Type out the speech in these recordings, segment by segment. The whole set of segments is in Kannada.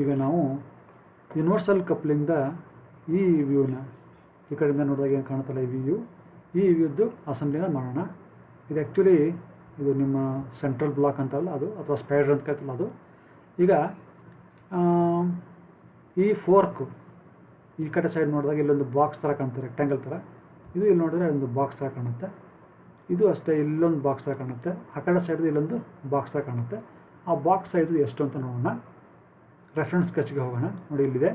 ಈಗ ನಾವು ಯೂನಿವರ್ಸಲ್ ಕಪ್ಲಿಂಗ್ದ ಈ ವ್ಯೂನ ಈ ಕಡೆಯಿಂದ ನೋಡಿದಾಗ ಏನು ಕಾಣುತ್ತಲ್ಲ ಈ ವ್ಯೂದ್ದು ಅಸೆಂಬ್ಲಿನ ಮಾಡೋಣ. ಇದು ಆ್ಯಕ್ಚುಲಿ ಇದು ನಿಮ್ಮ ಸೆಂಟ್ರಲ್ ಬ್ಲಾಕ್ ಅಂತಲ್ಲ ಅದು, ಅಥವಾ ಸ್ಪೈಡರ್ ಅಂತ ಕರಿತಲ್ಲ ಅದು. ಈಗ ಈ ಫೋರ್ಕು ಈ ಕಡೆ ಸೈಡ್ ನೋಡಿದಾಗ ಇಲ್ಲೊಂದು ಬಾಕ್ಸ್ ಥರ ಕಾಣುತ್ತೆ, ರೆಕ್ಟ್ಯಾಂಗಲ್ ಥರ. ಇದು ಇಲ್ಲಿ ನೋಡಿದ್ರೆ ಒಂದು ಬಾಕ್ಸ್ ಥರ ಕಾಣುತ್ತೆ. ಇದು ಅಷ್ಟೇ, ಇಲ್ಲೊಂದು ಬಾಕ್ಸ್ ಥರ ಕಾಣುತ್ತೆ. ಆ ಕಡೆ ಸೈಡ್ದು ಇಲ್ಲೊಂದು ಬಾಕ್ಸ್ ಥರ ಕಾಣುತ್ತೆ. ಆ ಬಾಕ್ಸ್ ಸೈಜು ಎಷ್ಟು ಅಂತ ನೋಡೋಣ. ರೆಫರೆನ್ಸ್ ಸ್ಕೆಚ್ಗೆ ಹೋಗೋಣ. ನೋಡಿ ಇಲ್ಲಿದೆ,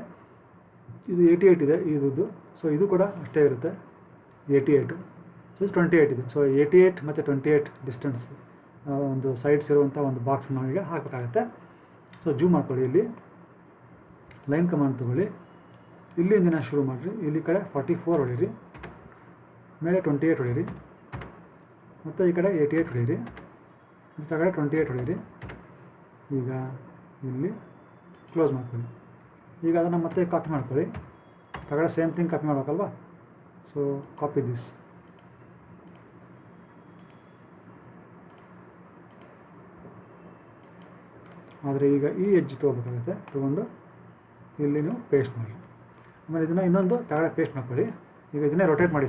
ಇದು 88 ಇದೆ ಇದು. ಸೊ ಇದು ಕೂಡ ಅಷ್ಟೇ ಇರುತ್ತೆ, 88. ಸೊ ಇದು 28 ಇದೆ. ಸೊ 88 ಮತ್ತು 28 ಡಿಸ್ಟೆನ್ಸ್ ಒಂದು ಸೈಡ್ಸ್ ಇರುವಂಥ ಒಂದು ಬಾಕ್ಸ್ ನಾವೀಗ ಹಾಕಬೇಕಾಗತ್ತೆ. ಸೊ ಜೂಮ್ ಮಾಡ್ಕೊಳ್ಳಿ, ಇಲ್ಲಿ ಲೈನ್ ಕಮಾಂಡ್ ತೊಗೊಳ್ಳಿ, ಇಲ್ಲಿಂದ ಶುರು ಮಾಡಿರಿ. ಇಲ್ಲಿ ಕಡೆ 44 ಹೊಡೀರಿ, ಮೇಲೆ 28 ಹೊಡೀರಿ, ಮತ್ತು ಈ ಕಡೆ 88 ಹೊಡೀರಿ, ಮತ್ತು ಆ ಕಡೆ 28 ಹೊಡೀರಿ. ಈಗ ಇಲ್ಲಿ ಕ್ಲೋಸ್ ಮಾಡ್ಕೊಳ್ಳಿ. ಈಗ ಅದನ್ನು ಮತ್ತೆ ಕಾಪಿ ಮಾಡ್ಕೊಳ್ಳಿ. ತಗಡೆ ಸೇಮ್ ಥಿಂಗ್ ಕಾಪಿ ಮಾಡಬೇಕಲ್ವಾ. So copy this. ಆದರೆ ಈಗ ಈ ಎಡ್ಜ್ ತೊಗೋಬೇಕಾಗುತ್ತೆ. ತೊಗೊಂಡು ಇಲ್ಲಿ ನೀವು ಪೇಸ್ಟ್ ಮಾಡಿ. ಆಮೇಲೆ ಇದನ್ನು ಇನ್ನೊಂದು ತಗಡೆ ಪೇಸ್ಟ್ ಮಾಡ್ಕೊಳ್ಳಿ. ಈಗ ಇದನ್ನೇ ರೊಟೇಟ್ ಮಾಡಿ,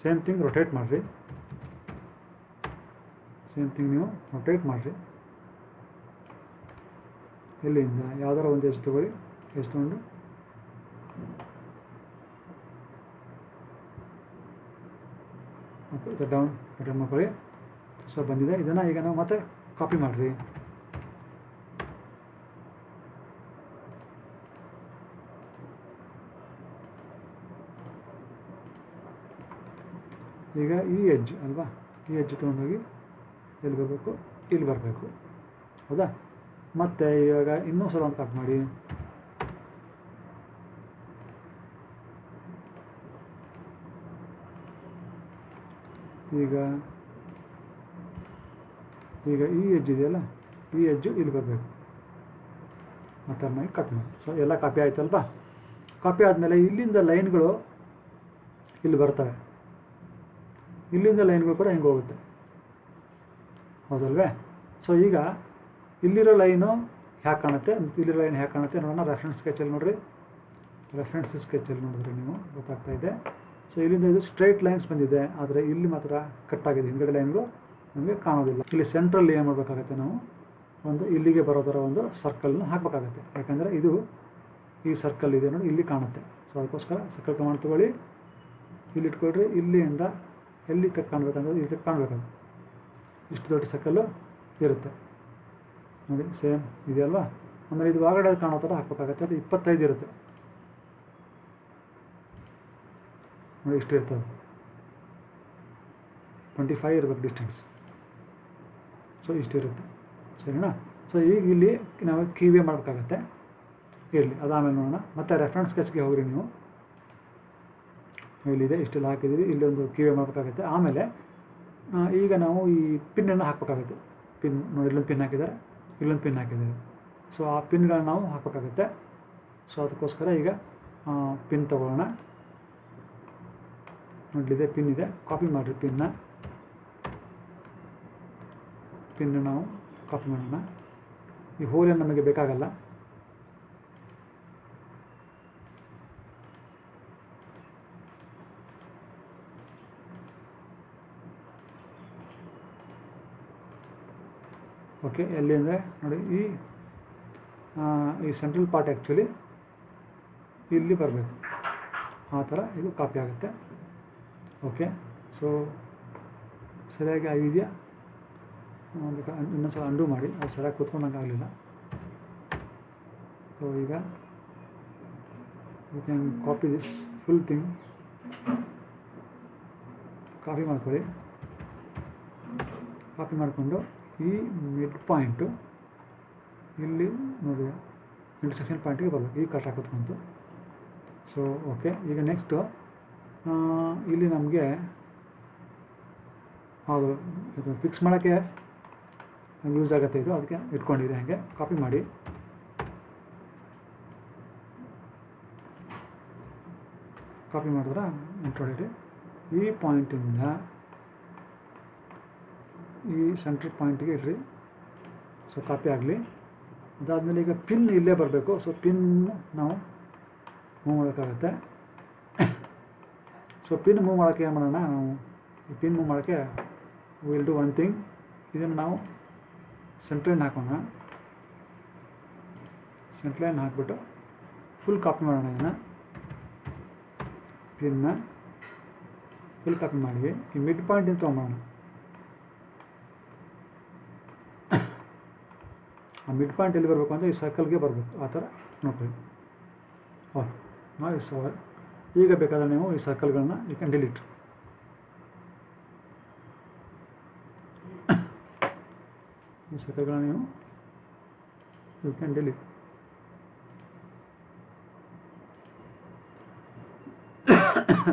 ಸೇಮ್ ಥಿಂಗ್ ರೊಟೇಟ್ ಮಾಡಿರಿ. ಸೇಮ್ ಥಿಂಗ್ ನೀವು ರೊಟೇಟ್ ಮಾಡಿರಿ. ಇಲ್ಲಿಂದ ಯಾವ್ದಾರ ಒಂದು ಎಡ್ಜ್ ತೊಗೊಳ್ಳಿ, ಎಡ್ಜ್ ತೊಗೊಂಡು ಮತ್ತು ಡೌನ್ ರೊಟೇಟ್ ಮಾಡ್ಕೊಳ್ಳಿ. ಸೊ ಬಂದಿದೆ. ಇದನ್ನು ಈಗ ನಾವು ಮತ್ತೆ ಕಾಪಿ ಮಾಡಿರಿ. ಈಗ ಈ ಎಡ್ಜ್ ಅಲ್ವಾ, ಈ ಎಡ್ಜ್ ತೊಗೊಂಡೋಗಿ ಎಲ್ಲಿ ಬರಬೇಕು, ಇಲ್ಲಿ ಬರಬೇಕು, ಹೌದಾ. ಮತ್ತು ಇವಾಗ ಇನ್ನೂ ಸಲ ಒಂದು ಕಾಪಿ ಮಾಡಿ. ಈಗ ಈ ಎಡ್ಜ್ ಇದೆಯಲ್ಲ, ಈ ಎಡ್ಜು ಇಲ್ಲಿ ಬರಬೇಕು. ಮತ್ತು ಅದನ್ನಾಗಿ ಕಾಪಿ ಮಾಡಿ. ಸೊ ಎಲ್ಲ ಕಾಪಿ ಆಯ್ತಲ್ವಾ. ಕಾಪಿ ಆದಮೇಲೆ ಇಲ್ಲಿಂದ ಲೈನ್ಗಳು ಇಲ್ಲಿ ಬರ್ತವೆ, ಇಲ್ಲಿಂದ ಲೈನ್ಗಳು ಕೂಡ ಹಿಂಗೆ ಹೋಗುತ್ತೆ, ಹೌದಲ್ವೇ. ಸೊ ಈಗ ಇಲ್ಲಿರೋ ಲೈನು ಹ್ಯಾಕೆ ಕಾಣುತ್ತೆ, ಇಲ್ಲಿರೋ ಲೈನ್ ಹ್ಯಾಕೆ ಕಾಣುತ್ತೆ ನೋಡೋಣ. ರೆಫರೆನ್ಸ್ ಸ್ಕೆಚಲ್ಲಿ ನೋಡಿರಿ, ರೆಫರೆನ್ಸ್ ಸ್ಕೆಚಲ್ಲಿ ನೋಡಿದ್ರೆ ನೀವು ಗೊತ್ತಾಗ್ತಾ ಇದೆ. ಸೊ ಇಲ್ಲಿಂದ ಇದು ಸ್ಟ್ರೈಟ್ ಲೈನ್ಸ್ ಬಂದಿದೆ, ಆದರೆ ಇಲ್ಲಿ ಮಾತ್ರ ಕಟ್ಟಾಗಿದೆ. ಹಿಂದ್ಗಡೆ ಲೈನ್ಗಳು ನಮಗೆ ಕಾಣೋದಿಲ್ಲ. ಇಲ್ಲಿ ಸೆಂಟ್ರಲ್ಲಿ ಏನು ಮಾಡಬೇಕಾಗತ್ತೆ, ನಾವು ಒಂದು ಇಲ್ಲಿಗೆ ಬರೋ ಥರ ಒಂದು ಸರ್ಕಲ್ನ ಹಾಕಬೇಕಾಗತ್ತೆ. ಯಾಕಂದರೆ ಇದು ಈ ಸರ್ಕಲ್ ಇದೆ ನೋಡಿ, ಇಲ್ಲಿ ಕಾಣುತ್ತೆ. ಸೊ ಅದಕ್ಕೋಸ್ಕರ ಸರ್ಕಲ್ ಕಮಾಂಡ್ ತೊಗೊಳ್ಳಿ, ಇಲ್ಲಿ ಇಟ್ಕೊಳ್ರಿ. ಇಲ್ಲಿಂದ ಎಲ್ಲಿ ತಕ್ಕ ಕಾಣಬೇಕಂದ್ರೆ ಇಲ್ಲಿ ತಕ್ಕ ಕಾಣಬೇಕದು. ಇಷ್ಟು ದೊಡ್ಡ ಸರ್ಕಲ್ಲು ಇರುತ್ತೆ ನೋಡಿ, ಸೇಮ್ ಇದೆಯಲ್ವಾ. ಆಮೇಲೆ ಇದು ಹೊರಗಡೆ ಕಾಣೋ ಥರ ಹಾಕಬೇಕಾಗತ್ತೆ. ಅದು 25 ಇರುತ್ತೆ ನೋಡಿ, ಇಷ್ಟು ಇರ್ತದೆ. 25 ಇರಬೇಕು ಡಿಸ್ಟೆನ್ಸ್. ಸೊ ಇಷ್ಟಿರುತ್ತೆ, ಸರಿನಾ. ಸೊ ಈಗ ಇಲ್ಲಿ ನಾವು ಕೀವೇ ಮಾಡಬೇಕಾಗತ್ತೆ. ಇರಲಿ, ಅದಾದಮೇಲೆ ನೋಡೋಣ. ಮತ್ತು ರೆಫರೆನ್ಸ್ ಸ್ಕೆಚ್ಗೆ ಹೋಗ್ರಿ ನೀವು. ಇಲ್ಲಿದೆ, ಇಷ್ಟೆಲ್ಲ ಹಾಕಿದ್ದೀವಿ. ಇಲ್ಲೊಂದು ಕೀವೇ ಮಾಡಬೇಕಾಗತ್ತೆ. ಆಮೇಲೆ ಈಗ ನಾವು ಈ ಪಿನ್ನನ್ನು ಹಾಕಬೇಕಾಗುತ್ತೆ. ಪಿನ್ ನೋಡಿ, ಇಲ್ಲೊಂದು ಪಿನ್ ಹಾಕಿದ್ದಾರೆ, ಇಲ್ಲೊಂದು ಪಿನ್ ಹಾಕಿದ್ದಾರೆ. ಸೊ ಆ ಪಿನ್ಗಳನ್ನ ನಾವು ಹಾಕಬೇಕಾಗುತ್ತೆ. ಸೊ ಅದಕ್ಕೋಸ್ಕರ ಈಗ ಪಿನ್ ತೊಗೊಳ್ಳೋಣ. ನೋಡಲಿದೆ, ಪಿನ್ ಇದೆ, ಕಾಪಿ ಮಾಡಿರಿ ಪಿನ್ನು ನಾವು ಕಾಪಿ ಮಾಡೋಣ. ಈ ಹೋಲೇನು ನಮಗೆ ಬೇಕಾಗಲ್ಲ. ಓಕೆ, ಎಲ್ಲಿ ಅಂದರೆ ನೋಡಿ, ಈ ಸೆಂಟ್ರಲ್ ಪಾರ್ಟ್ ಆ್ಯಕ್ಚುಲಿ ಇಲ್ಲಿ ಬರಬೇಕು. ಆ ಥರ ಇದು ಕಾಪಿ ಆಗುತ್ತೆ. ಓಕೆ, ಸೊ ಸರಿಯಾಗಿ ಆಗಿದೆಯಾ, ಇನ್ನೊಂದು ಸಲ ಅಂಡು ಮಾಡಿ. ಅದು ಸರಿಯಾಗಿ ಕೂತ್ಕೊಂಡಂಗೆ ಆಗಲಿಲ್ಲ. ಸೊ ಈಗ you can copy this full thing. Copy ಮಾಡ್ಕೊಳ್ಳಿ. ಕಾಪಿ ಮಾಡಿಕೊಂಡು ಈ ಮಿಡ್ ಪಾಯಿಂಟು ಇಲ್ಲಿ ನೋಡಿ, ಇಂಟರ್ಸೆಕ್ಷನ್ ಪಾಯಿಂಟಿಗೆ ಬರಬೇಕು. ಈ ಕಟ್ ಹಾಕೋದ್ಕೊಂತು. ಸೊ ಓಕೆ, ಈಗ ನೆಕ್ಸ್ಟು ಇಲ್ಲಿ ನಮಗೆ ಅದು ಇದು ಫಿಕ್ಸ್ ಮಾಡೋಕ್ಕೆ ಯೂಸ್ ಆಗುತ್ತೆ. ಇದು ಅದಕ್ಕೆ ಇಟ್ಕೊಂಡಿದೆ. ಹಾಗೆ ಕಾಪಿ ಮಾಡಿ. ಕಾಪಿ ಮಾಡಿದ್ರೆ ಇಂಟ್ರೊಡೀರಿ. ಈ ಪಾಯಿಂಟಿಂದ ಈ ಸೆಂಟ್ರಲ್ ಪಾಯಿಂಟಿಗೆ ಇಡ್ರಿ. ಸೊ ಕಾಪಿ ಆಗಲಿ. ಅದಾದಮೇಲೆ ಈಗ ಪಿನ್ ಇಲ್ಲೇ ಬರಬೇಕು. ಸೊ ಪಿನ್ ನಾವು ಮೂವ್ ಮಾಡೋಕ್ಕಾಗತ್ತೆ. ಸೊ ಪಿನ್ ಮೂವ್ ಮಾಡೋಕ್ಕೆ ಏನು ಮಾಡೋಣ, ನಾವು ಈ ಪಿನ್ ಮೂವ್ ಮಾಡೋಕ್ಕೆ ವಿಲ್ ಡೂ ಒನ್ ಥಿಂಗ್. ಇದನ್ನು ನಾವು ಸೆಂಟ್ರೈನ್ ಹಾಕೋಣ. ಸೆಂಟ್ರೈನ್ ಹಾಕ್ಬಿಟ್ಟು ಫುಲ್ ಕಾಪಿ ಮಾಡೋಣ. ಇದನ್ನು ಪಿನ್ನ ಫುಲ್ ಕಾಪಿ ಮಾಡಿ ಈ ಮಿಡ್ ಪಾಯಿಂಟಿಂದ ತೊಗೊಂಬೋಣ. ಆ ಮಿಡ್ ಪಾಯಿಂಟ್ ಎಲ್ಲಿ ಬರಬೇಕು ಅಂದರೆ ಈ ಸರ್ಕಲ್ಗೆ ಬರಬೇಕು. ಆ ಥರ ನೋಡ್ಕೊಳ್ಳಿ. ನಾವು ಈ ಈಗ ಬೇಕಾದರೆ ನೀವು ಈ ಸರ್ಕಲ್ಗಳನ್ನ ಯು ಕ್ಯಾನ್ ಡಿಲೀಟ್. ಈ ಸರ್ಕಲ್ಗಳನ್ನ ನೀವು you can delete.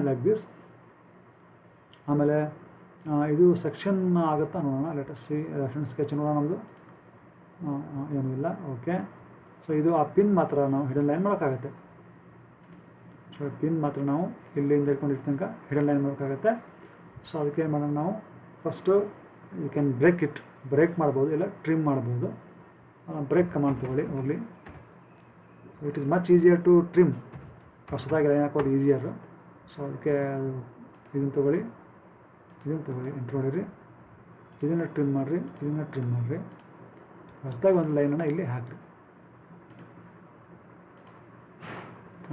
Like this. ಆಮೇಲೆ ಇದು ಸೆಕ್ಷನ್ ಆಗುತ್ತಾ ನೋಡೋಣ. ಲೆಟಸ್ ಸಿ ರೆಫರೆನ್ಸ್ ಸ್ಕೆಚ್ ನೋಡೋಣ. ನಮ್ಮದು ಏನೂ ಇಲ್ಲ. ಓಕೆ. ಸೊ ಇದು ಆ ಪಿನ್ ಮಾತ್ರ ನಾವು ಹಿಡನ್ ಲೈನ್ ಮಾಡೋಕ್ಕಾಗತ್ತೆ. ಸೊ ಪಿನ್ ಮಾತ್ರ ನಾವು ಇಲ್ಲಿಂದ ಇಟ್ಕೊಂಡಿರ್ತ ತನಕ ಹಿಡನ್ ಲೈನ್ ಮಾಡೋಕ್ಕಾಗತ್ತೆ. ಸೊ ಅದಕ್ಕೆ ಏನು ಮಾಡೋಣ, ನಾವು ಫಸ್ಟು ಯು ಕ್ಯಾನ್ ಬ್ರೇಕ್ ಮಾಡ್ಬೋದು, ಇಲ್ಲ ಟ್ರಿಮ್ ಮಾಡ್ಬೋದು. ಬ್ರೇಕ್ ಕಮಾಂಡ್ ತೊಗೊಳ್ಳಿ ಹೋಗಲಿ. It is much easier to trim. ಹೊಸದಾಗಿ ಲೈನ್ ಹಾಕೋದು ಈಸಿಯರು. ಸೊ ಅದಕ್ಕೆ ಇದನ್ನು ತೊಗೊಳ್ಳಿ, ಎಂಟ್ರ್ ಹೊಡೀರಿ, ಇದನ್ನು ಟ್ರಿಮ್ ಮಾಡಿರಿ, ಹೊಸದಾಗಿ ಒಂದು ಲೈನನ್ನು ಇಲ್ಲಿ ಹಾಕಿರಿ.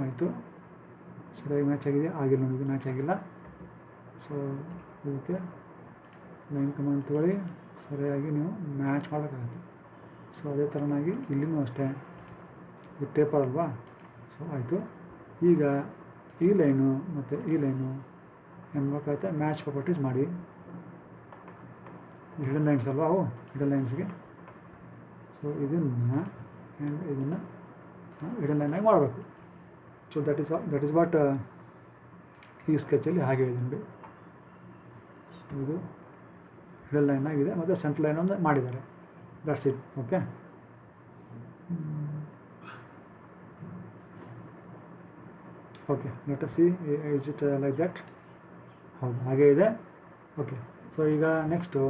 ಆಯಿತು. ಸರಿಯಾಗಿ ಮ್ಯಾಚ್ ಆಗಿದೆ, ಆಗಿಲ್ಲ ನೋಡಿ, ಇದು ಮ್ಯಾಚ್ ಆಗಿಲ್ಲ. ಸೊ ಇದಕ್ಕೆ ಲೈನ್ ಕಮಾಂಡ್ ತೊಗೊಳ್ಳಿ, ಸರಿಯಾಗಿ ನೀವು ಮ್ಯಾಚ್ ಮಾಡೋಕ್ಕಾಗುತ್ತೆ. ಸೊ ಅದೇ ಥರನಾಗಿ ಇಲ್ಲಿನೂ ಅಷ್ಟೇ, ಇದು ಟೇಪರ್ ಅಲ್ವಾ. ಸೊ ಆಯಿತು. ಈಗ ಈ ಲೈನು ಮತ್ತು ಈ ಲೈನು ಏನು ಮಾಡಬೇಕಾಗುತ್ತೆ, ಮ್ಯಾಚ್ ಪ್ರಾಪರ್ಟೀಸ್ ಮಾಡಿ. ಹಿಡನ್ ಲೈನ್ಸ್ ಅಲ್ವಾ ಅವು, ಹಿಡನ್ ಲೈನ್ಸ್ಗೆ. ಸೊ ಇದನ್ನು ಹಿಡನ್ ಲೈನಾಗಿ ಮಾಡಬೇಕು. ಸೊ ದಟ್ ಈಸ್ ವಾಟ್ ಈ ಸ್ಕೆಚಲ್ಲಿ ಹಾಗೆ ಇದೆ ನೋಡಿ. ಸೊ ಇದು ಹಿಡನ್ ಲೈನ್ ಆಗಿದೆ ಮತ್ತು ಸೆಂಟ್ರಲ್ ಲೈನ್ ಒಂದು ಮಾಡಿದ್ದಾರೆ. That's it. Okay. Okay, let us see is it like that. ಹೌದು, ಹಾಗೇ ಇದೆ. ಓಕೆ. ಸೊ ಈಗ ನೆಕ್ಸ್ಟು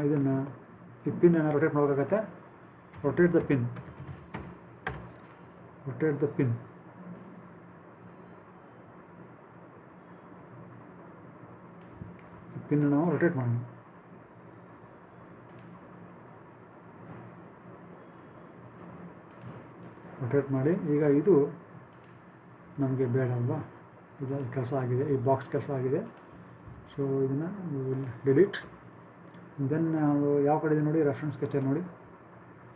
ಇದನ್ನು ಈ ಪಿನ್ನನ್ನು ರೊಟೇಟ್ ಮಾಡೋಕ್ಕಾಗತ್ತೆ. Rotate the pin. ಪಿನ್ ನಾವು ರೊಟೇಟ್ ಮಾಡೋಣ. ರೊಟೇಟ್ ಮಾಡಿ. ಈಗ ಇದು ನಮಗೆ ಬೇಡ ಅಲ್ವಾ, ಇದು ಕೆಲಸ ಆಗಿದೆ, ಈ ಬಾಕ್ಸ್ ಕೆಲಸ ಆಗಿದೆ. ಸೊ ಇದನ್ನು ಡಿಲೀಟ್. ದೆನ್ ನಾವು ಯಾವ ಕಡೆ ಇದೆ ನೋಡಿ, ರೆಫರೆನ್ಸ್ ಸ್ಕೆಚಲ್ಲಿ ನೋಡಿ.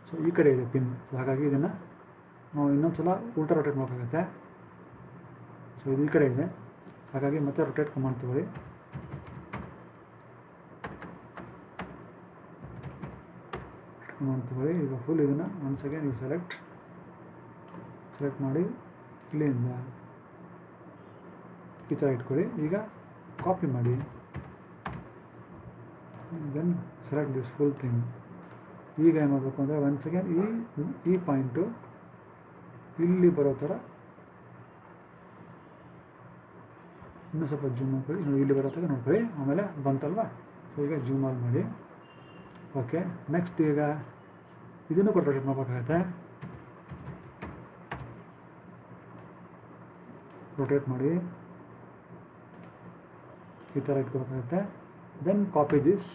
ಸೊ ಈ ಕಡೆ ಇದೆ ಪಿನ್. ಸೊ ಹಾಗಾಗಿ ಇದನ್ನು ನಾವು ಇನ್ನೊಂದು ಸಲ ಉಲ್ಟಾ ರೊಟೇಟ್ ಮಾಡೋಕ್ಕಾಗತ್ತೆ. ಸೊ ಇದು ಈ ಕಡೆ ಇದೆ, ಹಾಗಾಗಿ ಮತ್ತೆ ರೊಟೇಟ್ ಕಮಾಂಡ್ ತೊಗೊಳ್ಳಿ. ಈಗ ಫುಲ್ ಇದನ್ನು ಒನ್ಸ್ ಅಗೇನ್ ನೀವು ಸೆಲೆಕ್ಟ್ ಮಾಡಿ ಇಲ್ಲಿಂದ ಈ ಥರ ಇಟ್ಕೊಳ್ಳಿ. ಈಗ ಕಾಪಿ ಮಾಡಿ, then select this full thing. ಈಗ ಏನು ಮಾಡಬೇಕು ಅಂದರೆ ಒನ್ಸ್ ಅಗೇನ್ ಈ ಪಾಯಿಂಟು ಇಲ್ಲಿ ಬರೋ ಥರ ಇನ್ನೂ ಸ್ವಲ್ಪ ಜೂಮ್ ಮಾಡ್ಕೊಳ್ಳಿ. ಇಲ್ಲಿ ಬರೋ ಥರ ನೋಡ್ಕೊಳ್ಳಿ. ಆಮೇಲೆ ಬಂತಲ್ವಾ. ಸೊ ಈಗ ಜೂಮ್ ಆಲ್ ಮಾಡಿ. ಓಕೆ. ನೆಕ್ಸ್ಟ್ ಈಗ ಇದನ್ನು ಕೂಡ ರೊಟೇಟ್ ಮಾಡಬೇಕಾಗತ್ತೆ. ರೊಟೇಟ್ ಮಾಡಿ ಈ ಥರ ಇಟ್ಕೋಬೇಕಾಗತ್ತೆ. Then copy this.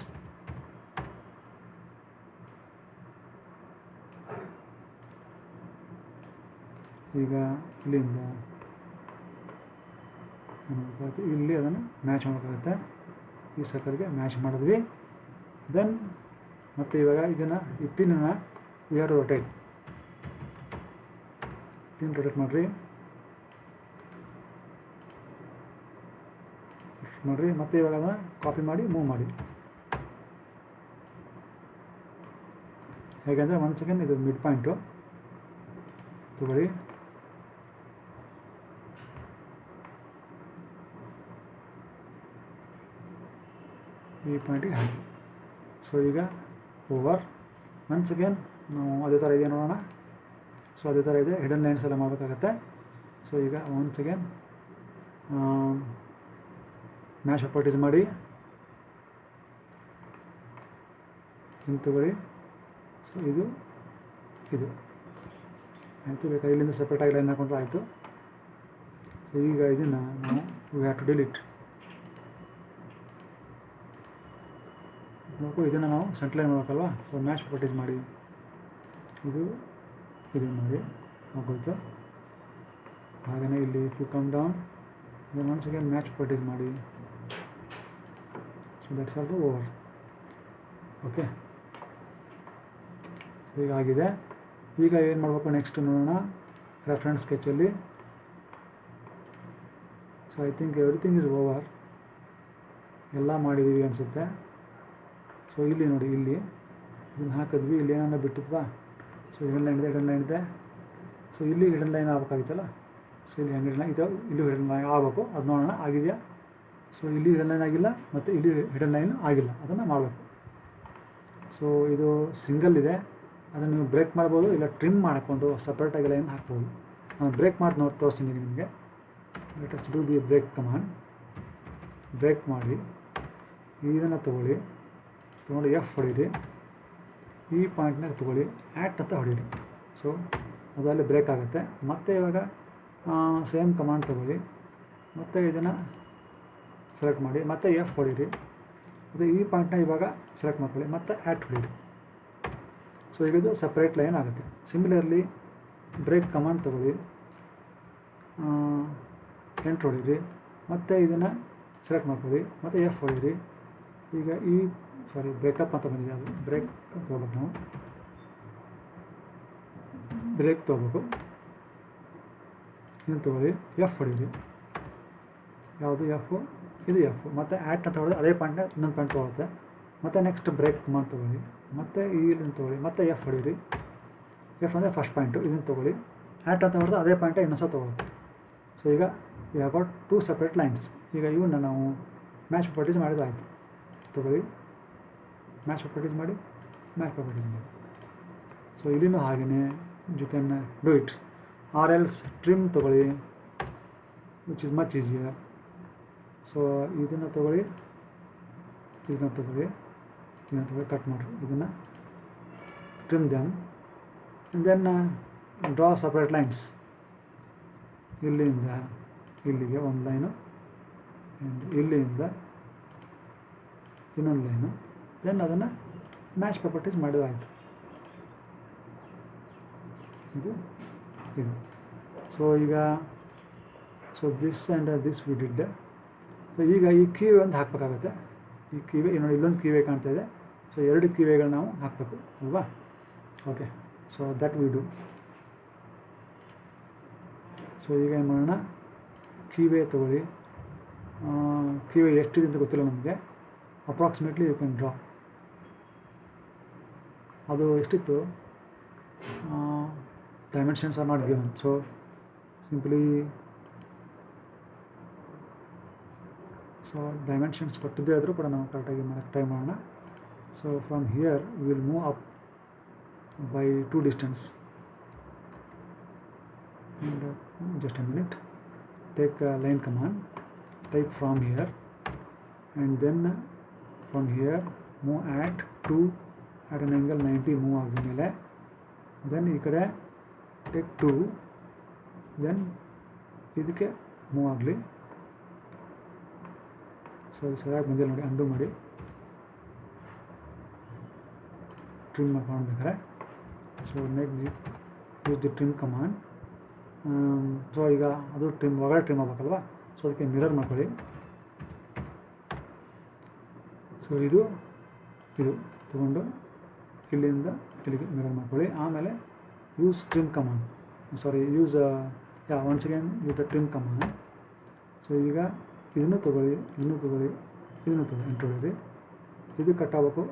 ಈಗ ಇಲ್ಲಿಂದ ಇಲ್ಲಿ ಅದನ್ನು ಮ್ಯಾಚ್ ಮಾಡಬೇಕಾಗುತ್ತೆ. ಈ ಸರ್ಕಲ್ಗೆ ಮ್ಯಾಚ್ ಮಾಡಿದ್ವಿ. ದೆನ್ ಮತ್ತು ಇವಾಗ ಇದನ್ನು ಈ ಪಿನ್ನನ್ನು we have to rotate. Pin rotate ಮಾಡಿರಿ. ಮತ್ತೆ ಇವಾಗ ಅದನ್ನು ಕಾಪಿ ಮಾಡಿ ಮೂವ್ ಮಾಡಿ. ಹೇಗೆಂದರೆ ಒನ್ ಸೆಕೆಂಡ್ ಇದು ಮಿಡ್ ಪಾಯಿಂಟು ತಗೊಳ್ಳಿ. ಈ ಪಾಯಿಂಟಿಗೆ ಹಾಕಿ. ಸೊ ಈಗ ಓವರ್. ಒನ್ಸ್ ಅಗೇನ್ ನಾವು ಅದೇ ಥರ ಇದೆ ನೋಡೋಣ. ಸೊ ಅದೇ ಥರ ಇದೆ, ಹಿಡನ್ ಲೈನ್ಸ್ ಎಲ್ಲ ಮಾಡಬೇಕಾಗತ್ತೆ. ಸೊ ಈಗ ಒನ್ಸ್ ಅಗೇನ್ ಮ್ಯಾಚ್ ಪ್ರಾಪರ್ಟೀಸ್ ಮಾಡಿ ಹಿಂಗೆ ತಗೊಳ್ಳಿ. ಸೊ ಇದು ಇದು ಆಯಿತು. ಬೇಕಾದ್ರೆ ಇಲ್ಲಿಂದ ಸಪ್ರೇಟಾಗಿ ಲೈನ್ ಹಾಕೊಂಡ್ರೆ ಆಯಿತು. ಈಗ ಇದನ್ನು ನಾವು ವಿ ಹ್ಯಾವ್ ಟು ಡಿಲೀಟ್. ನೋಡು, ಇದನ್ನು ನಾವು ಸೆಂಟ್ರ್ ಲೈನ್ ಮಾಡಬೇಕಲ್ವ. ಸೊ ಮ್ಯಾಚ್ ಪ್ರಾಪರ್ಟೀಸ್ ಮಾಡಿ, ಇದು ಮಾಡಿ ಹೋಗೋಯ್ತು. ಹಾಗೆಯೇ ಇಲ್ಲಿ if you come down then once again match properties ಮಾಡಿ. So that's also over. Okay, ಹೀಗಾಗಿದೆ. ಈಗ ಏನು ಮಾಡಬೇಕು ನೆಕ್ಸ್ಟ್ ನೋಡೋಣ. ರೆಫರೆನ್ಸ್ ಸ್ಕೆಚಲ್ಲಿ so I think everything is over, ಎಲ್ಲ ಮಾಡಿದ್ದೀವಿ ಅನಿಸುತ್ತೆ. ಸೊ ಇಲ್ಲಿ ನೋಡಿ, ಇಲ್ಲಿ ಇದನ್ನು ಹಾಕಿದ್ವಿ, ಇಲ್ಲಿ ಏನನ್ನ ಬಿಟ್ಟಿದ್ವಾ. ಸೊ ಹಿಡನ್ ಲೈನ್ ಇದೆ. ಸೊ ಇಲ್ಲಿ ಹಿಡನ್ ಲೈನ್ ಆಗಬೇಕಾಗಿತ್ತಲ್ಲ. ಸೊ ಇಲ್ಲಿ ಹೆಂಗೆ ಹಿಡನ್ ಇದು, ಇಲ್ಲಿ ಹಿಡನ್ ಲೈನ್ ಆಗಬೇಕು. ಅದು ನೋಡೋಣ ಆಗಿದೆಯಾ. ಸೊ ಇಲ್ಲಿ ಹಿಡನ್ ಲೈನ್ ಆಗಿಲ್ಲ ಮತ್ತು ಇಲ್ಲಿ ಹಿಡನ್ ಲೈನ್ ಆಗಿಲ್ಲ, ಅದನ್ನು ಮಾಡಬೇಕು. ಸೊ ಇದು ಸಿಂಗಲ್ ಇದೆ, ಅದನ್ನು ನೀವು ಬ್ರೇಕ್ ಮಾಡ್ಬೋದು, ಇಲ್ಲ ಟ್ರಿಮ್ ಮಾಡಿಕೊಂಡು ಸಪ್ರೇಟಾಗಿ ಲೈನ್ ಹಾಕ್ಬೋದು. ನಾನು ಬ್ರೇಕ್ ಮಾಡಿ ತೋರಿಸ್ತೀನಿ ನಿಮಗೆ. Let us do the break command. Break ಮಾಡಿ ಇದನ್ನು ತೊಗೊಳ್ಳಿ, ತೊಗೊಂಡು ಎಫ್ ಹೊಡೀರಿ, ಈ ಪಾಯಿಂಟ್ನಾಗ ತೊಗೊಳ್ಳಿ, ಆ್ಯಕ್ಟ್ ಅಂತ ಹೊಡೀರಿ. ಸೊ ಅದರಲ್ಲಿ ಬ್ರೇಕ್ ಆಗುತ್ತೆ. ಮತ್ತು ಇವಾಗ ಸೇಮ್ ಕಮಾಂಡ್ ತೊಗೊಳ್ಳಿ, ಮತ್ತು ಇದನ್ನು ಸೆಲೆಕ್ಟ್ ಮಾಡಿ, ಮತ್ತು ಎಫ್ ಹೊಡೀರಿ, ಮತ್ತು ಈ ಪಾಯಿಂಟ್ನ ಇವಾಗ ಸೆಲೆಕ್ಟ್ ಮಾಡ್ಕೊಳ್ಳಿ, ಮತ್ತು ಆ್ಯಕ್ಟ್ ಹೊಡೀರಿ. ಸೊ ಈಗ ಇದು ಸಪ್ರೇಟ್ ಲೈನ್ ಆಗುತ್ತೆ. ಸಿಮಿಲರ್ಲಿ ಬ್ರೇಕ್ ಕಮಾಂಡ್ ತೊಗೊಳ್ಳಿ, ಎಂಟ್ರ್ ಹೊಡೀರಿ, ಮತ್ತು ಇದನ್ನು ಸೆಲೆಕ್ಟ್ ಮಾಡ್ಕೊಳ್ಳಿ, ಮತ್ತು ಎಫ್ ಹೊಡೀರಿ. ಈಗ ಈ ಬ್ರೇಕಪ್ ಅಂತ ಬಂದಿದೆ, ಅದು ಬ್ರೇಕ್ ತೊಗೋಬೇಕು. ನಾವು ಬ್ರೇಕ್ ತೊಗೋಬೇಕು, ಇದನ್ನು ತೊಗೊಳ್ಳಿ, ಎಫ್ ಹೊಡೀರಿ. ಯಾವುದು ಎಫ್, ಇದು ಎಫ್, ಮತ್ತು ಆ್ಯಕ್ಟ್ ಅಂತ ಹೊಡೆದು ಅದೇ ಪಾಯಿಂಟ್ನ ಇನ್ನೊಂದು ಪಾಯಿಂಟ್ ತೊಗೊಳುತ್ತೆ. ಮತ್ತು ನೆಕ್ಸ್ಟ್ ಬ್ರೇಕ್ ಕಮಾಂಡ್ ತೊಗೊಳ್ಳಿ, ಮತ್ತು ಇದನ್ನು ತೊಗೊಳ್ಳಿ, ಮತ್ತು ಎಫ್ ಹೊಡೀರಿ. ಎಫ್ ಅಂದರೆ ಫಸ್ಟ್ ಪಾಯಿಂಟು, ಇದನ್ನು ತೊಗೊಳ್ಳಿ, ಆ್ಯಕ್ಟ್ ಅಂತ ಹೊಡೆದು ಅದೇ ಪಾಯಿಂಟ ಇನ್ನೊಂದು ಸಹ ತೊಗೊಳುತ್ತೆ. ಸೊ ಈಗ we have got 2 separate lines. ಈಗ ಇವನ್ನ ನಾವು ಮ್ಯಾಚ್ ಪ್ರಾಪರ್ಟೀಸ್ ಮಾಡಿದ್ರೆ ಆಯಿತು. ತೊಗೊಳ್ಳಿ, ಮ್ಯಾಚ್ ಪ್ರಾಪರ್ಟೀಸ್ ಮಾಡಿ, ಮ್ಯಾಚ್ ಪ್ರಾಪರ್ಟೀಸ್ ಮಾಡಿ. ಸೊ ಇಲ್ಲಿನೂ ಹಾಗೆಯೇ you can do it. Or else trim ತೊಗೊಳ್ಳಿ, which is much easier. So ಇದನ್ನು ತೊಗೊಳ್ಳಿ, ಇದನ್ನು ತೊಗೊಳ್ಳಿ, ಇದನ್ನು ತೊಗೊಳ್ಳಿ, ಕಟ್ ಮಾಡಿರಿ, ಇದನ್ನು trim then draw separate lines. ಇಲ್ಲಿಂದ ಇಲ್ಲಿಗೆ ಒಂದು ಲೈನು, ಇಲ್ಲಿಂದ ಇನ್ನೊಂದು ಲೈನು, ದೆನ್ ಅದನ್ನು ಮ್ಯಾಚ್ ಪ್ರಾಪರ್ಟೀಸ್ ಮಾಡಿದಾಯಿತು. ಇದು. ಸೊ ಈಗ this and this we did. So ಈಗ ಈ ಕೀವೇ ಒಂದು ಹಾಕಬೇಕಾಗುತ್ತೆ. ಈ ಕೀವೇ ನೋಡಿ, ಇಲ್ಲೊಂದು ಕೀವೇ ಕಾಣ್ತಾ ಇದೆ. ಸೊ 2 ಕೀವೇಗಳು ನಾವು ಹಾಕಬೇಕು ಅಲ್ವಾ. Okay, so that we do. So ಈಗ ಏನು ಮಾಡೋಣ, ಕೀವೇ ತೊಗೊಳ್ಳಿ. ಕೀವೇ ಎಷ್ಟಿದೆ ಅಂತ ಗೊತ್ತಿಲ್ಲ ನಮಗೆ. Approximately you can draw. ಅದು ಎಷ್ಟಿತ್ತು, dimensions are not given. So simply dimensions ಕೊಟ್ಟಿದ್ದೇ ಆದರೂ ಕೂಡ ನಾವು ಕರೆಕ್ಟಾಗಿ ಮಾಡೋಕ್ಕೆ ಟ್ರೈ ಮಾಡೋಣ. So from here will move up by 2 distance. And just a minute, take line command, type from here, and then from here move at 2 at an angle 90 move ಆದಮೇಲೆ then ಈ ಕಡೆ take 2, then ಇದಕ್ಕೆ ಮೂವ್ ಆಗಲಿ. ಸೊ ಸರಿಯಾಗಿ ಬಂದಿಲ್ಲ ನೋಡಿ, ಅಂಡು ಮಾಡಿ, ಟ್ರಿಮ್ ಮಾಡ್ಬೇಕಾದ್ರೆ. So next use the trim command. So ಈಗ ಅದು ಟ್ರಿಮ್ ಒಳಗಡೆ ಟ್ರಿಮ್ ಆಗಬೇಕಲ್ವ. ಸೊ ಅದಕ್ಕೆ ಮಿರರ್ ಮಾಡ್ಕೊಳ್ಳಿ. ಸೊ ಇದು ತಗೊಂಡು ಇಲ್ಲಿಂದ ಇಲ್ಲಿಗೆ ಮಿರರ್ ಮಾಡ್ಕೊಳ್ಳಿ. ಆಮೇಲೆ use trim command, use once again use the trim command. So ಈಗ ಇದನ್ನು ತೊಗೊಳ್ಳಿ, ಎಂಟು ಹೊಡೀರಿ. ಇದು ಕಟ್ ಆಗಬೇಕು,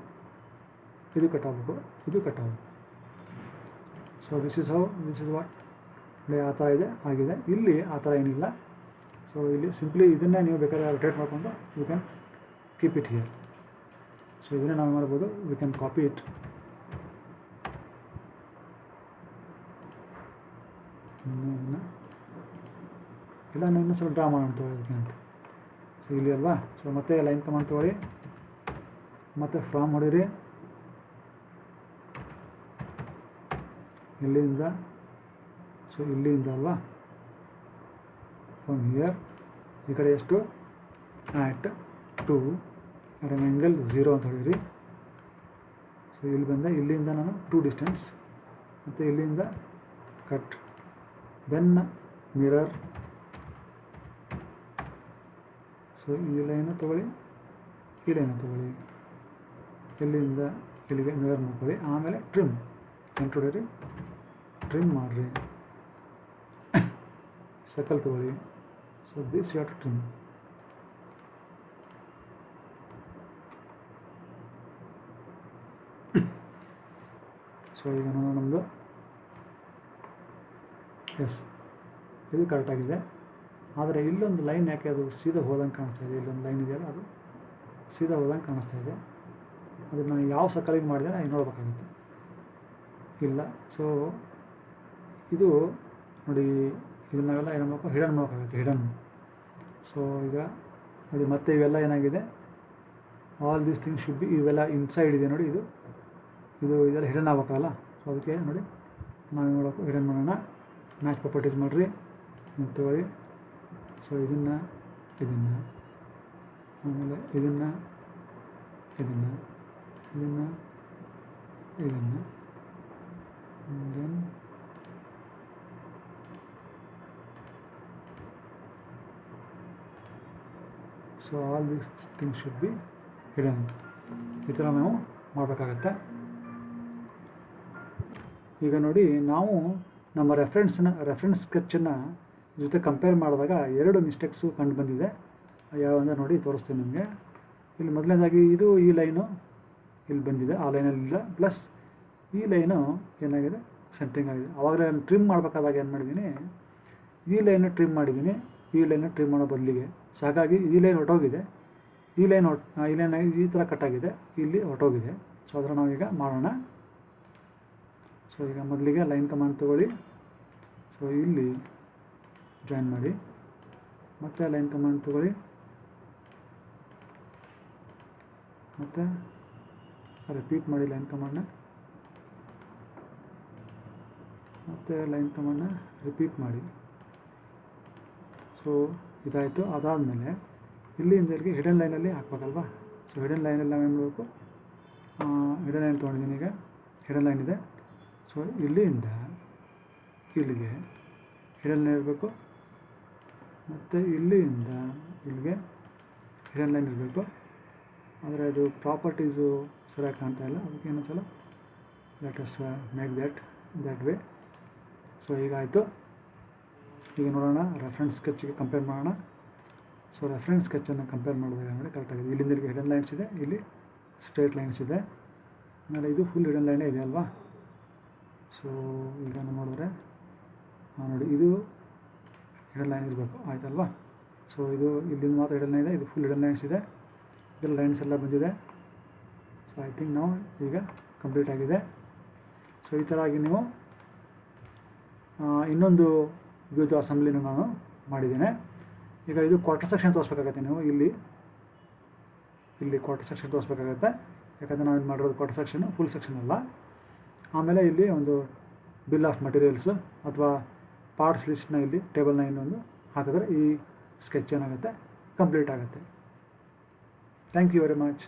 ಇದು ಕಟ್ ಆಗಬೇಕು, ಇದು ಕಟ್ ಆಗಬೇಕು. So this is what. ಇಲ್ಲಿ ಆ ಥರ ಇದೆ, ಆಗಿದೆ. ಇಲ್ಲಿ ಆ ಥರ ಏನಿಲ್ಲ. ಸೊ ಇಲ್ಲಿ ಸಿಂಪ್ಲಿ ಇದನ್ನೇ ನೀವು ಬೇಕಾದ್ರೆ ರೊಟೇಟ್ ಮಾಡಿಕೊಂಡು you can keep it here. So ಇದನ್ನೇ ನಾವು ಮಾಡ್ಬೋದು, ವಿ ಕ್ಯಾನ್ ಕಾಪಿ ಇಟ್. ಇಲ್ಲ ನಾನು ಇನ್ನೂ ಸ್ವಲ್ಪ ಡ್ರಾ ಮಾಡೋಣ ತೊಗೊಳೋದಕ್ಕೆ ಅಂತ. ಸೊ ಇಲ್ಲಿ ಅಲ್ವಾ. ಸೊ ಮತ್ತೆ ಲೈನ್ ಕಮಾಂಡ್ ತೊಗೊಳ್ಳಿ, ಮತ್ತು ಫ್ರಾಮ್ ಹೊಡೀರಿ, ಇಲ್ಲಿಂದ, ಸೊ ಇಲ್ಲಿಂದ ಅಲ್ವಾ, ಫ್ರಮ್ ಹಿಯರ್ ಈ ಕಡೆ ಎಷ್ಟು at 2 at an angle 0 ಅಂತ ಹೇಳಿರಿ. ಸೊ ಇಲ್ಲಿ ಬಂದ, ಇಲ್ಲಿಂದ ನಾನು 2 ಡಿಸ್ಟೆನ್ಸ್ ಮತ್ತು ಇಲ್ಲಿಂದ ಕಟ್, ದೆನ್ ಮಿರರ್. ಸೊ ಈ ಲೈನು ತೊಗೊಳ್ಳಿ, ಈ ಲೈನು ತೊಗೊಳ್ಳಿ, ಇಲ್ಲಿಂದ ಇಲ್ಲಿಗೆ ಮಿರರ್ ಮಾಡ್ಕೊಳ್ಳಿ. ಆಮೇಲೆ ಟ್ರಿಮ್ ಎಂಟು ಹೊಡೀರಿ, ಟ್ರಿಮ್ ಮಾಡಿರಿ, ಸರ್ಕಲ್ ತೊಗೊಳ್ಳಿ. So this you have to trim. So ಈಗ ನಾನು ನಮ್ಮದು ಎಸ್ ಇದು ಕರೆಕ್ಟಾಗಿದೆ. ಆದರೆ ಇಲ್ಲೊಂದು ಲೈನ್ ಯಾಕೆ ಅದು ಸೀದಾ ಹೋದಂಗೆ ಕಾಣಿಸ್ತಾ ಇದೆ, ಇಲ್ಲೊಂದು ಲೈನ್ ಇದೆಯಲ್ಲ ಅದು ಸೀದಾ ಹೋದಂಗೆ ಕಾಣಿಸ್ತಾ ಇದೆ. ಅದನ್ನು ನಾನು ಯಾವ ಸರ್ಕಲಿಗೆ ಮಾಡಿದೆ ನಾನು ನೋಡ್ಬೇಕಾಗುತ್ತೆ. ಇಲ್ಲ, ಸೊ ಇದು ನೋಡಿ, ಇದು ನಾವೆಲ್ಲ ಏನು ಮಾಡಬೇಕು, ಹಿಡನ್ ಮಾಡೋಕ್ಕಾಗುತ್ತೆ, ಹಿಡನ್. ಸೊ ಈಗ ನೋಡಿ, ಮತ್ತೆ ಇವೆಲ್ಲ ಏನಾಗಿದೆ, all these things should B, ಇವೆಲ್ಲ ಇನ್ಸೈಡ್ ಇದೆ ನೋಡಿ, ಇದೆಲ್ಲ ಹಿಡನ್ ಆಗ್ಬೇಕಲ್ಲ. ಸೊ ಅದಕ್ಕೆ ನೋಡಿ ನಾವೇನು ಮಾಡಬೇಕು, ಹಿಡನ್ ಮಾಡೋಣ. ಮ್ಯಾಚ್ ಪ್ರಾಪರ್ಟೀಸ್ ಮಾಡಿರಿ, ತಗೊಳ್ಳಿ. ಸೊ ಇದನ್ನು ಆಮೇಲೆ ಇದನ್ನು then so all these things should be hidden. ಈ ಥರ ನಾವು ಮಾಡಬೇಕಾಗತ್ತೆ. ಈಗ ನೋಡಿ, ನಾವು ನಮ್ಮ ರೆಫರೆನ್ಸ್ ಸ್ಕೆಚ್ಚನ್ನು ಜೊತೆ ಕಂಪೇರ್ ಮಾಡಿದಾಗ 2 ಮಿಸ್ಟೇಕ್ಸು ಕಂಡು ಬಂದಿದೆ. ಯಾವಂದರೆ ನೋಡಿ ತೋರಿಸ್ತೀನಿ ನಿಮಗೆ. ಇಲ್ಲಿ ಮೊದಲನೇದಾಗಿ ಈ ಲೈನು ಇಲ್ಲಿ ಬಂದಿದೆ, ಆ ಲೈನಲ್ಲಿಲ್ಲ. ಪ್ಲಸ್ ಈ ಲೈನು ಏನಾಗಿದೆ, ಸೆಂಟ್ರಿಂಗ್ ಆಗಿದೆ. ಆವಾಗಲೇ ನಾನು ಟ್ರಿಮ್ ಮಾಡಬೇಕಾದಾಗ ಏನು ಮಾಡಿದ್ದೀನಿ, ಈ ಲೈನು ಟ್ರಿಮ್ ಮಾಡಿದ್ದೀನಿ, ಈ ಲೈನು ಟ್ರಿಮ್ ಮಾಡೋ ಬದಲಿಗೆ. ಸೊ ಹಾಗಾಗಿ ಈ ಲೈನ್ ಹೊರಟೋಗಿದೆ, ಈ ಲೈನ್ ಈ ಥರ ಕಟ್ಟಾಗಿದೆ, ಇಲ್ಲಿ ಹೊರಟೋಗಿದೆ. ಸೊ ಅದನ್ನು ನಾವೀಗ ಮಾಡೋಣ. ಸೊ ಈಗ ಮೊದಲಿಗೆ ಲೈನ್ ಕಮಾಂಡ್ ತೊಗೊಳ್ಳಿ. ಸೊ ಇಲ್ಲಿ ಜಾಯಿನ್ ಮಾಡಿ, ಮತ್ತು ಲೈನ್ ಕಮಾಂಡ್ ತೊಗೊಳ್ಳಿ, ಮತ್ತು ರಿಪೀಟ್ ಮಾಡಿ ಲೈನ್ ಕಮಾಂಡ್ನ, ಮತ್ತು ಲೈನ್ ಕಮಾಂಡ್ನ ರಿಪೀಟ್ ಮಾಡಿ. ಸೊ ಇದಾಯಿತು. ಅದಾದಮೇಲೆ ಇಲ್ಲಿಂದ ಇಲ್ಲಿಗೆ ಹಿಡನ್ ಲೈನಲ್ಲಿ ಹಾಕ್ಬೇಕಲ್ವಾ. ಸೊ ಹಿಡನ್ ಲೈನಲ್ಲಿ ನಾವೇನು ಮಾಡಬೇಕು, ಹಿಡನ್ ಲೈನ್ ತೊಗೊಂಡಿದ್ದೀನಿ. ಈಗ ಹಿಡನ್ ಲೈನ್ ಇದೆ. ಸೊ ಇಲ್ಲಿಂದ ಇಲ್ಲಿಗೆ ಹಿಡನ್ ಲೈನ್ ಇರಬೇಕು, ಮತ್ತು ಇಲ್ಲಿಂದ ಇಲ್ಲಿಗೆ ಹಿಡನ್ ಲೈನ್ ಇರಬೇಕು. ಆದರೆ ಅದು ಪ್ರಾಪರ್ಟೀಸು ಸರಿಯಾಗಿ ಕಾಣ್ತಾ ಇಲ್ಲ, ಅದಕ್ಕೆ ಏನೊಂದ್ಸಲ let us make that way. So ಈಗ ಆಯಿತು. ಈಗ ನೋಡೋಣ, ರೆಫರೆನ್ಸ್ ಸ್ಕೆಚ್ಗೆ ಕಂಪೇರ್ ಮಾಡೋಣ. ಸೊ ರೆಫರೆನ್ಸ್ ಸ್ಕೆಚ್ಚನ್ನು ಕಂಪೇರ್ ಮಾಡಿದಾಗ ಅಂದರೆ ಕರೆಕ್ಟಾಗಿದೆ. ಇಲ್ಲಿಂದ ಇಲ್ಲಿಗೆ ಹಿಡನ್ ಲೈನ್ಸ್ ಇದೆ, ಇಲ್ಲಿ ಸ್ಟ್ರೇಟ್ ಲೈನ್ಸ್ ಇದೆ, ಆಮೇಲೆ ಇದು ಫುಲ್ ಹಿಡನ್ ಲೈನೇ ಇದೆ ಅಲ್ವಾ. ಸೊ ಈಗ ನಾವು ನೋಡಿದ್ರೆ ನೋಡಿ, ಇದು ಹಿಡನ್ ಲೈನ್ ಇರಬೇಕು, ಆಯ್ತಲ್ವಾ. ಸೊ ಇದು ಇಲ್ಲಿಂದ ಮಾತ್ರ ಹಿಡನ್ ಲೈನ್ ಇದೆ, ಇದು ಫುಲ್ ಹಿಡನ್ ಲೈನ್ಸ್ ಇದೆ, ಇದೆಲ್ಲ ಲೈನ್ಸ್ ಎಲ್ಲ ಬಂದಿದೆ. ಸೊ ಐ ಥಿಂಕ್ ನಾವು ಈಗ ಕಂಪ್ಲೀಟ್ ಆಗಿದೆ. ಸೊ ಈ ಥರ ಆಗಿ ನೀವು ಇನ್ನೊಂದು ವಿವಿಧ ಅಸೆಂಬ್ಲಿನ ನಾನು ಮಾಡಿದ್ದೇನೆ. ಈಗ ಇದು ಕ್ವಾರ್ಟರ್ ಸೆಕ್ಷನ್ ತೋರಿಸ್ಬೇಕಾಗತ್ತೆ. ನೀವು ಇಲ್ಲಿ ಕ್ವಾರ್ಟರ್ ಸೆಕ್ಷನ್ ತೋರಿಸ್ಬೇಕಾಗತ್ತೆ, ಯಾಕಂದರೆ ನಾವು ಇದು ಮಾಡಿರೋದು ಕ್ವಾರ್ಟರ್ ಸೆಕ್ಷನು, ಫುಲ್ ಸೆಕ್ಷನ್ ಅಲ್ಲ. ಆಮೇಲೆ ಇಲ್ಲಿ ಒಂದು ಬಿಲ್ ಆಫ್ ಮಟೀರಿಯಲ್ಸು ಅಥವಾ ಪಾರ್ಟ್ಸ್ ಲಿಸ್ಟ್ನ ಇಲ್ಲಿ ಟೇಬಲ್ನ ಇನ್ನೊಂದು ಹಾಕಿದ್ರೆ ಈ ಸ್ಕೆಚ್ ಏನಾಗುತ್ತೆ, ಕಂಪ್ಲೀಟ್ ಆಗುತ್ತೆ. Thank you very much.